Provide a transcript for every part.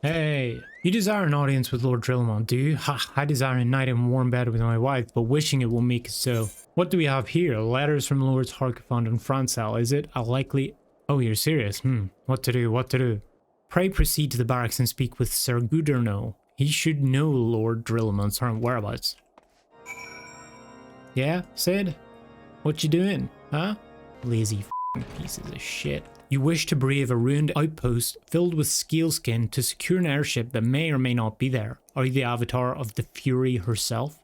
Hey, you desire an audience with Lord Drillamon, do you? Ha, I desire a night in warm bed with my wife, but wishing it will make it so. What do we have here? Letters from Lords Harkefond and Francel, is it? A likely... Oh, you're serious? What to do, what to do? Pray proceed to the barracks and speak with Sir Guderno. He should know Lord Drillamon's whereabouts. Yeah, Cid? What you doing, huh? Lazy f***ing pieces of shit. You wish to brave a ruined outpost filled with scaleskin to secure an airship that may or may not be there. Are you the avatar of the Fury herself?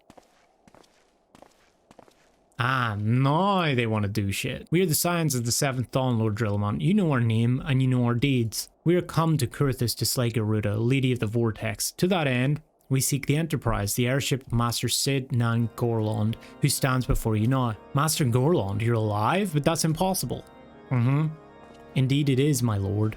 Ah, now they want to do shit. We are the Scions of the 7th Dawn, Lord Drillamon. You know our name, and you know our deeds. We are come to Coerthas to slay Garuda, Lady of the Vortex. To that end, we seek the Enterprise, the airship of Master Cid Garlond, who stands before you now. Master Garlond, you're alive? But that's impossible. Indeed it is, my lord.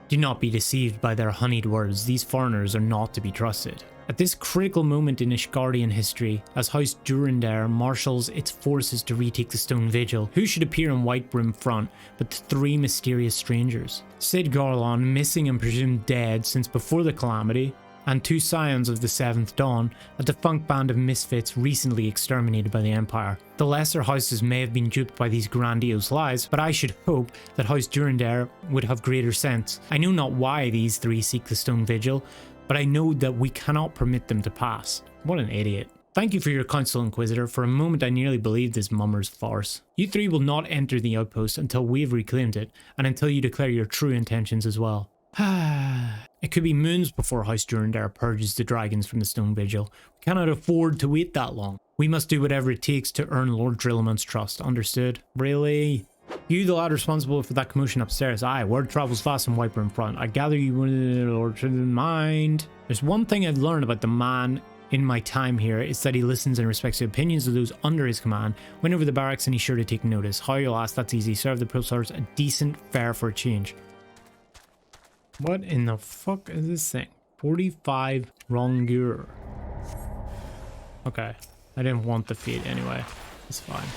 Do not be deceived by their honeyed words. These foreigners are not to be trusted. At this critical moment in Ishgardian history, as House Durandar marshals its forces to retake the Stone Vigil, who should appear in White Brim front but 3 mysterious strangers? Cid Garlond, missing and presumed dead since before the Calamity, and 2 Scions of the 7th Dawn, a defunct band of misfits recently exterminated by the Empire. The lesser houses may have been duped by these grandiose lies, but I should hope that House Durandar would have greater sense. I know not why these 3 seek the Stone Vigil, but I know that we cannot permit them to pass. What an idiot. Thank you for your counsel, Inquisitor. For a moment I nearly believed this mummer's farce. You 3 will not enter the outpost until we've reclaimed it, and until you declare your true intentions as well. It could be moons before House Durandar purges the dragons from the Stone Vigil. We cannot afford to wait that long. We must do whatever it takes to earn Lord Drillamon's trust. Understood? Really? You, the lad responsible for that commotion upstairs. Aye, word travels fast and Wiper in front. I gather you Lord mind. There's one thing I've learned about the man in my time here, is that he listens and respects the opinions of those under his command. Went over the barracks and he's sure to take notice. How you'll ask, that's easy. Serve the pulsars a decent fare for a change. What in the fuck is this thing? 45 wrongure. Okay. I didn't want the feat anyway. It's fine.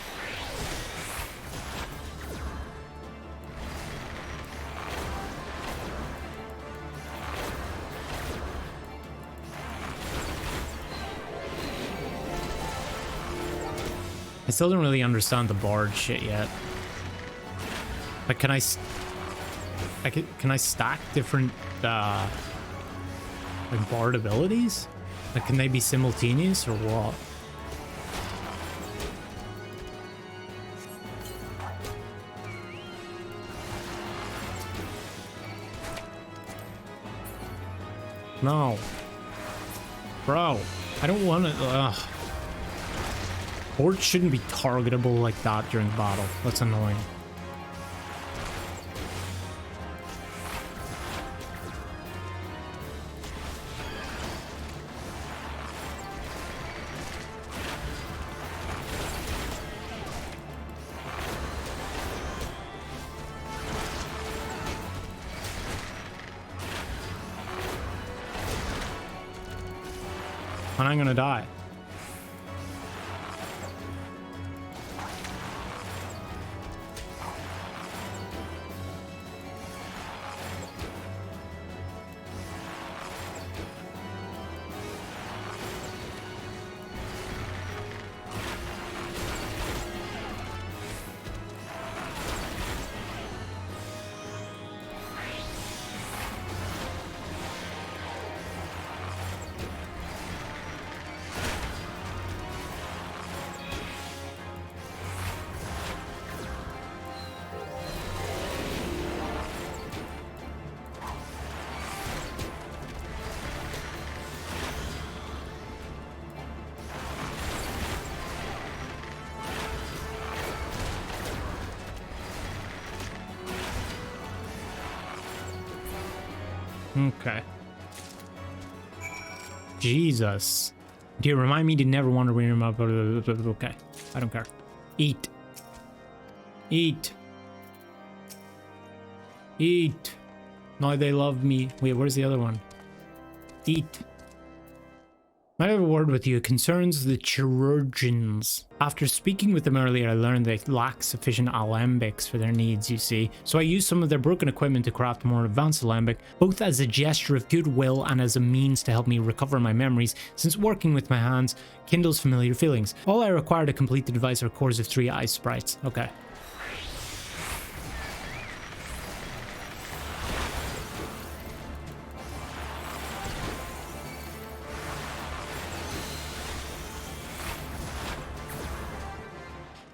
I still don't really understand the bard shit yet. Like, can I stack different like bard abilities? Like, can they be simultaneous or what? No. Bro, I don't want to. Bards shouldn't be targetable like that during battle. That's annoying. And I'm gonna die. Okay. Jesus. Dear, remind me to never wander away from my... Okay. I don't care. Eat. Eat. Eat. Now they love me. Wait, where's the other one? Eat. I have a word with you. It concerns the chirurgeons. After speaking with them earlier, I learned they lack sufficient alembics for their needs, you see. So I used some of their broken equipment to craft a more advanced alembic, both as a gesture of goodwill and as a means to help me recover my memories, since working with my hands kindles familiar feelings. All I require to complete the device are cores of 3 ice sprites. Okay.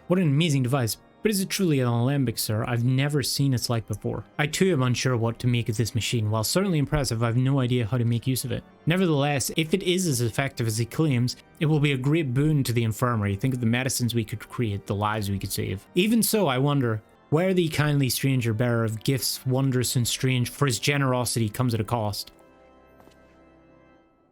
What an amazing device. But is it truly an alembic, sir? I've never seen its like before. I too am unsure what to make of this machine. While certainly impressive, I have no idea how to make use of it. Nevertheless, if it is as effective as he claims, it will be a great boon to the infirmary. Think of the medicines we could create, the lives we could save. Even so, I wonder, where the kindly stranger bearer of gifts wondrous and strange, for his generosity comes at a cost.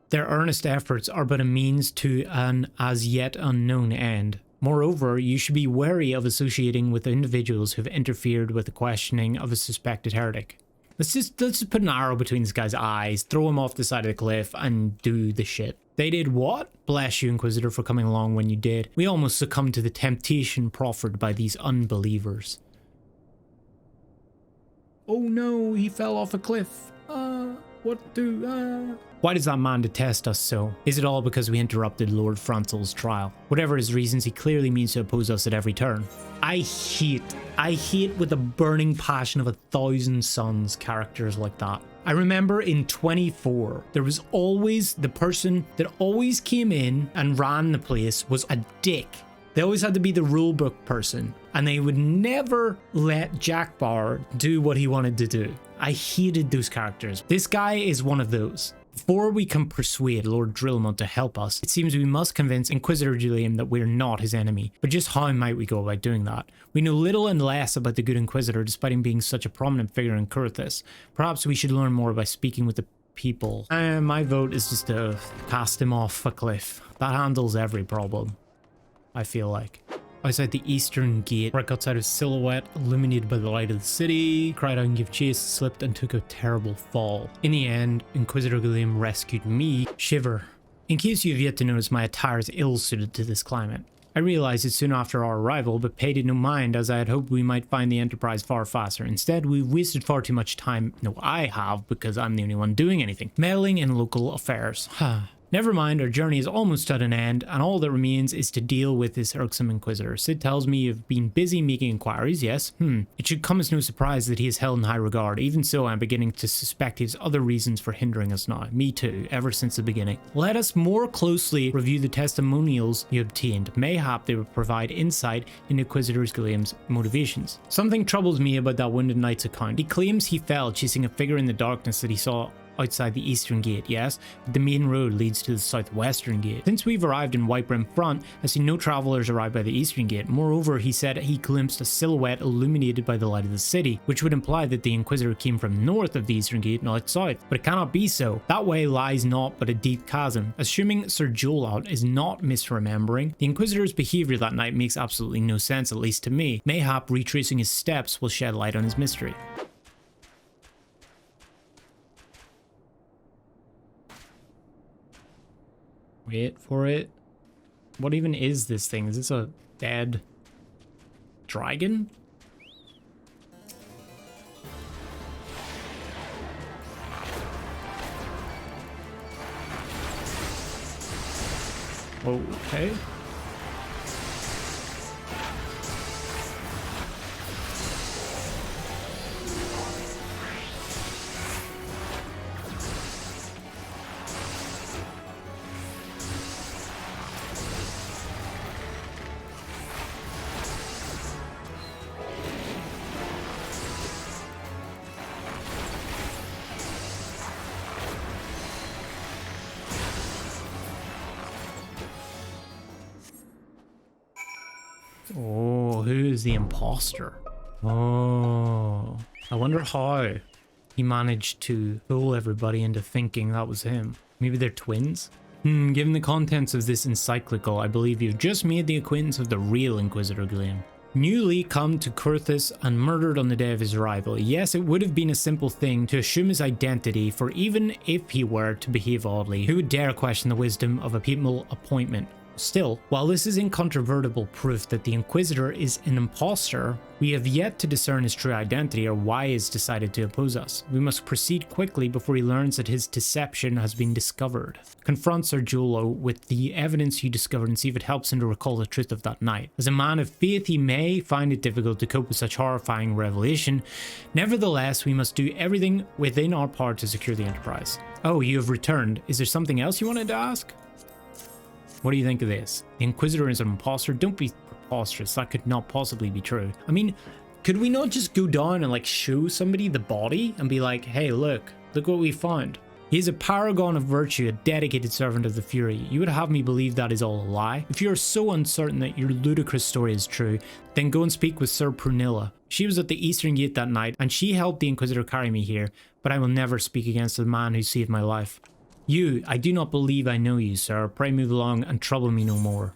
Their earnest efforts are but a means to an as yet unknown end. Moreover, you should be wary of associating with individuals who have interfered with the questioning of a suspected heretic. Let's just put an arrow between this guy's eyes, throw him off the side of the cliff, and do the shit. They did what? Bless you, Inquisitor, for coming along when you did. We almost succumbed to the temptation proffered by these unbelievers. Oh no, he fell off a cliff. Why does that man detest us so? Is it all because we interrupted Lord Frontal's trial? Whatever his reasons, he clearly means to oppose us at every turn. I hate with the burning passion of 1,000 suns characters like that. I remember in 24, there was always the person that always came in and ran the place was a dick. They always had to be the rulebook person, and they would never let Jack Bauer do what he wanted to do. I hated those characters. This guy is one of those. Before we can persuade Lord Drillmont to help us, it seems we must convince Inquisitor Julian that we're not his enemy. But just how might we go about doing that? We know little and less about the good Inquisitor despite him being such a prominent figure in Coerthas. Perhaps we should learn more by speaking with the people. My vote is just to cast him off a cliff. That handles every problem, I feel like. Outside the eastern gate, right outside of silhouette, illuminated by the light of the city, cried out and gave chase, slipped and took a terrible fall. In the end, Inquisitor Guillaume rescued me. Shiver. In case you have yet to notice, my attire is ill-suited to this climate. I realized it soon after our arrival, but paid it no mind as I had hoped we might find the Enterprise far faster. Instead, we've wasted far too much time. No, I have, because I'm the only one doing anything. Meddling in local affairs. Never mind, our journey is almost at an end, and all that remains is to deal with this irksome Inquisitor. Cid tells me you've been busy making inquiries, yes? It should come as no surprise that he is held in high regard. Even so, I'm beginning to suspect he has other reasons for hindering us now. Me too, ever since the beginning. Let us more closely review the testimonials you obtained. Mayhap they will provide insight into Inquisitor Guillaume's motivations. Something troubles me about that Wounded Knight's account. He claims he fell chasing a figure in the darkness that he saw outside the eastern gate, yes, but the main road leads to the southwestern gate. Since we've arrived in White Brim Front, I've seen no travelers arrive by the eastern gate. Moreover, he said he glimpsed a silhouette illuminated by the light of the city, which would imply that the Inquisitor came from north of the eastern gate, not south. But it cannot be so. That way lies naught but a deep chasm. Assuming Sir Jolot is not misremembering, the Inquisitor's behavior that night makes absolutely no sense, at least to me. Mayhap retracing his steps will shed light on his mystery. Wait for it. What even is this thing? Is this a dead dragon? Okay. Oh, who is the imposter? Oh, I wonder how he managed to fool everybody into thinking that was him. Maybe they're twins? Given the contents of this encyclical, I believe you've just made the acquaintance of the real Inquisitor Guillaume. Newly come to Coerthas and murdered on the day of his arrival. Yes, it would have been a simple thing to assume his identity, for even if he were to behave oddly, who would dare question the wisdom of a papal appointment? Still, while this is incontrovertible proof that the Inquisitor is an imposter, we have yet to discern his true identity or why he has decided to oppose us. We must proceed quickly before he learns that his deception has been discovered. Confront Sir Giolo with the evidence you discovered and see if it helps him to recall the truth of that night. As a man of faith, he may find it difficult to cope with such horrifying revelation. Nevertheless, we must do everything within our power to secure the Enterprise. Oh, you have returned. Is there something else you wanted to ask? What do you think of this? The Inquisitor is an imposter? Don't be preposterous. That could not possibly be true. I mean, could we not just go down and like show somebody the body and be like, hey, look what we found. He is a paragon of virtue, a dedicated servant of the Fury. You would have me believe that is all a lie? If you are so uncertain that your ludicrous story is true, then go and speak with Sir Prunilla. She was at the Eastern Gate that night and she helped the Inquisitor carry me here, but I will never speak against the man who saved my life. You, I do not believe I know you, sir. Pray move along and trouble me no more.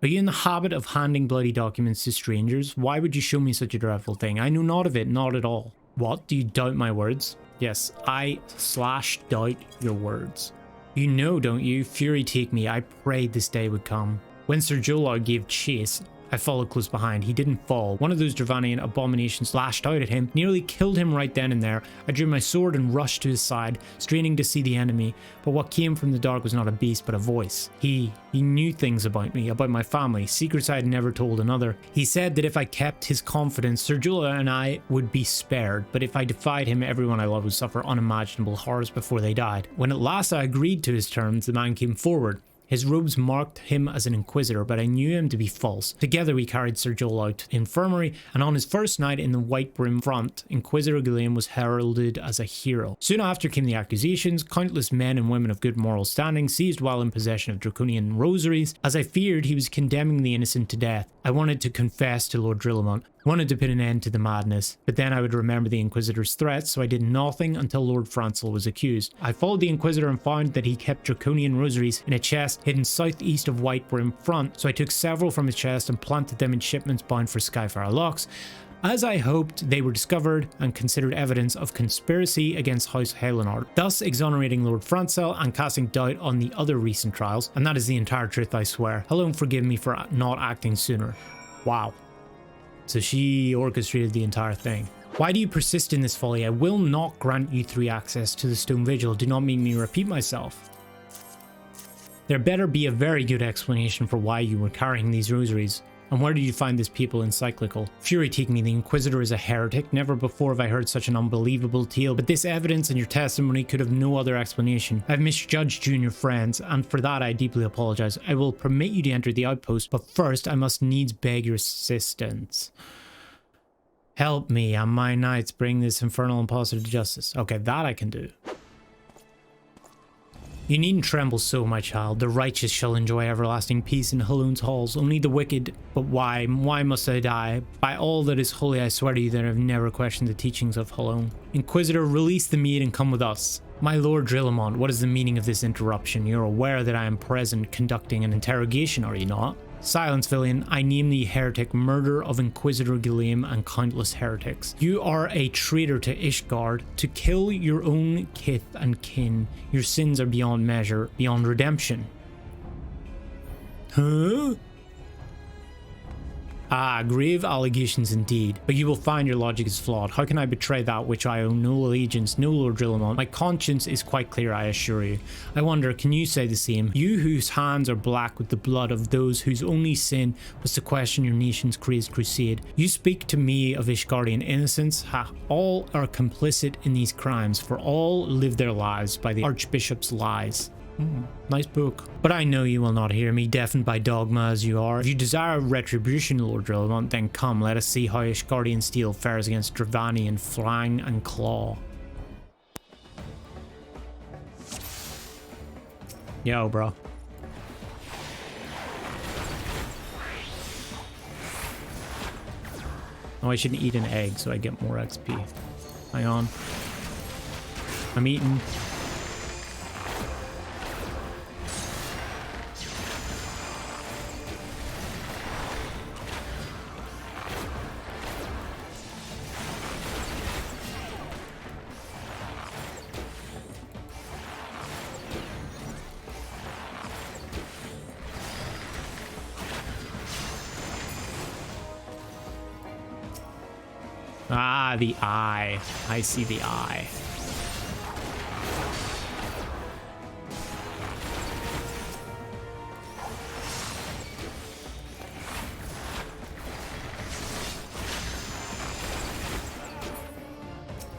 Are you in the habit of handing bloody documents to strangers? Why would you show me such a dreadful thing? I know not of it, not at all. What? Do you doubt my words? Yes, I/doubt your words. You know, don't you? Fury take me. I prayed this day would come. When Sir Giolo gave chase, I followed close behind. He didn't fall. One of those Dravanian abominations lashed out at him, nearly killed him right then and there. I drew my sword and rushed to his side, straining to see the enemy. But what came from the dark was not a beast, but a voice. He knew things about me, about my family, secrets I had never told another. He said that if I kept his confidence, Sir Giolo and I would be spared. But if I defied him, everyone I loved would suffer unimaginable horrors before they died. When at last I agreed to his terms, the man came forward. His robes marked him as an Inquisitor, but I knew him to be false. Together we carried Sir Giolo out to the infirmary, and on his first night in the White Brim front, Inquisitor Garlond was heralded as a hero. Soon after came the accusations. Countless men and women of good moral standing seized while in possession of draconian rosaries. As I feared, he was condemning the innocent to death. I wanted to confess to Lord Drillamont, wanted to put an end to the madness, but then I would remember the Inquisitor's threats, so I did nothing until Lord Francel was accused. I followed the Inquisitor and found that he kept draconian rosaries in a chest hidden southeast of White Brim front, so I took several from his chest and planted them in shipments bound for Skyfire Locks. As I hoped, they were discovered and considered evidence of conspiracy against House Helenard, thus exonerating Lord Francel and casting doubt on the other recent trials, and that is the entire truth, I swear. Hello, forgive me for not acting sooner. Wow. So she orchestrated the entire thing. Why do you persist in this folly? I will not grant you 3 access to the Stone Vigil. Do not make me repeat myself. There better be a very good explanation for why you were carrying these rosaries. And where did you find this papal encyclical? Fury take me, the Inquisitor is a heretic. Never before have I heard such an unbelievable tale, but this evidence and your testimony could have no other explanation. I've misjudged you and your friends, and for that I deeply apologize. I will permit you to enter the outpost, but first I must needs beg your assistance. Help me and my knights bring this infernal imposter to justice. Okay, that I can do. You needn't tremble so, my child. The righteous shall enjoy everlasting peace in Halone's halls. Only the wicked. But why? Why must I die? By all that is holy, I swear to you that I have never questioned the teachings of Halone. Inquisitor, release the meat and come with us. My Lord Drillamont, what is the meaning of this interruption? You're aware that I am present conducting an interrogation, are you not? Silence, villain. I name the heretic, murder of Inquisitor Garlond and countless heretics. You are a traitor to Ishgard, to kill your own kith and kin. Your sins are beyond measure, beyond redemption. Huh? Ah, grave allegations indeed, but you will find your logic is flawed. How can I betray that which I owe no allegiance, no Lord Drillamont? My conscience is quite clear, I assure you. I wonder, can you say the same? You whose hands are black with the blood of those whose only sin was to question your nation's crazed crusade. You speak to me of Ishgardian innocence? Ha, all are complicit in these crimes, for all live their lives by the Archbishop's lies. Nice book. But I know you will not hear me, deafened by dogma as you are. If you desire retribution, Lord Drillamont, then come, let us see how Ishgardian steel fares against Dravanian fang and claw. Yo, bro. Oh, I shouldn't eat an egg so I get more XP. Hang on. I'm eating. Ah, the eye. I see the eye.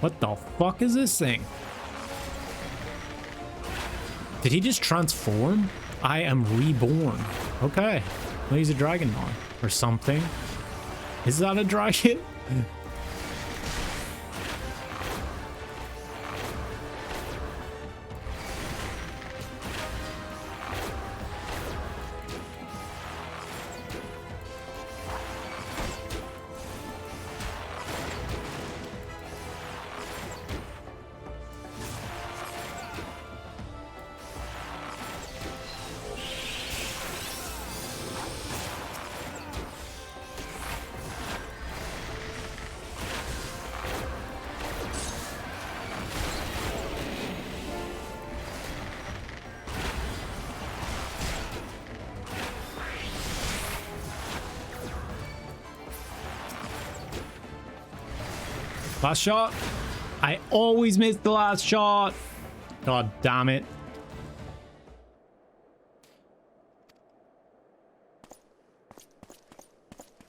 What the fuck is this thing? Did he just transform? I am reborn. Okay. Well, he's a dragon now. Or something. Is that a dragon? Last shot. I always miss the last shot. God damn it.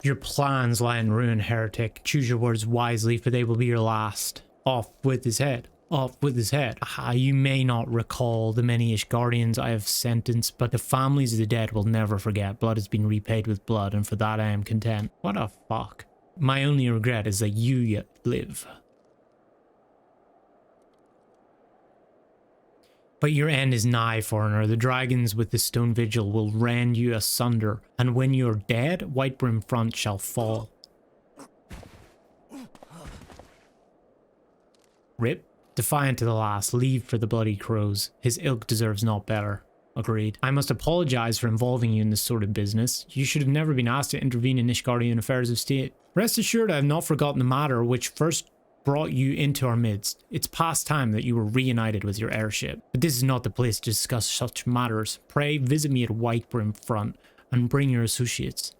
Your plans lie in ruin, heretic. Choose your words wisely, for they will be your last. Off with his head. Off with his head. Ah, you may not recall the many Ishgardians I have sentenced, but the families of the dead will never forget. Blood has been repaid with blood, and for that I am content. What a fuck. My only regret is that you yet live. But your end is nigh, foreigner. The dragons with the stone vigil will rend you asunder, and when you are dead, Whitebrim front shall fall. Rip. Defiant to the last, leave for the bloody crows. His ilk deserves not better. Agreed. I must apologize for involving you in this sort of business. You should have never been asked to intervene in Ishgardian affairs of state. Rest assured I have not forgotten the matter which first brought you into our midst. It's past time that you were reunited with your airship. But this is not the place to discuss such matters. Pray visit me at Whitebrim front and bring your associates.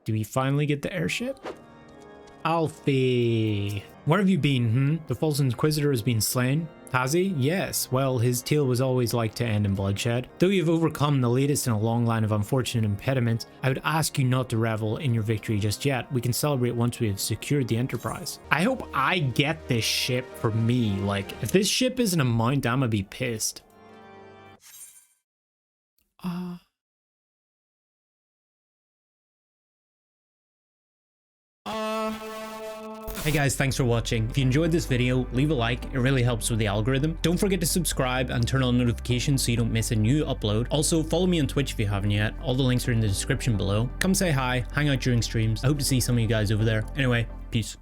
Do we finally get the airship? Alfie. Where have you been, The false Inquisitor has been slain? Has he? Yes. Well, his tale was always like to end in bloodshed. Though you've overcome the latest in a long line of unfortunate impediments, I would ask you not to revel in your victory just yet. We can celebrate once we have secured the Enterprise. I hope I get this ship for me. Like, if this ship isn't a mount, I'm gonna be pissed. Hey guys, thanks for watching. If you enjoyed this video, leave a like, it really helps with the algorithm. Don't forget to subscribe and turn on notifications so you don't miss a new upload. Also, follow me on Twitch if you haven't yet. All the links are in the description below. Come say hi, hang out during streams. I hope to see some of you guys over there. Anyway, peace.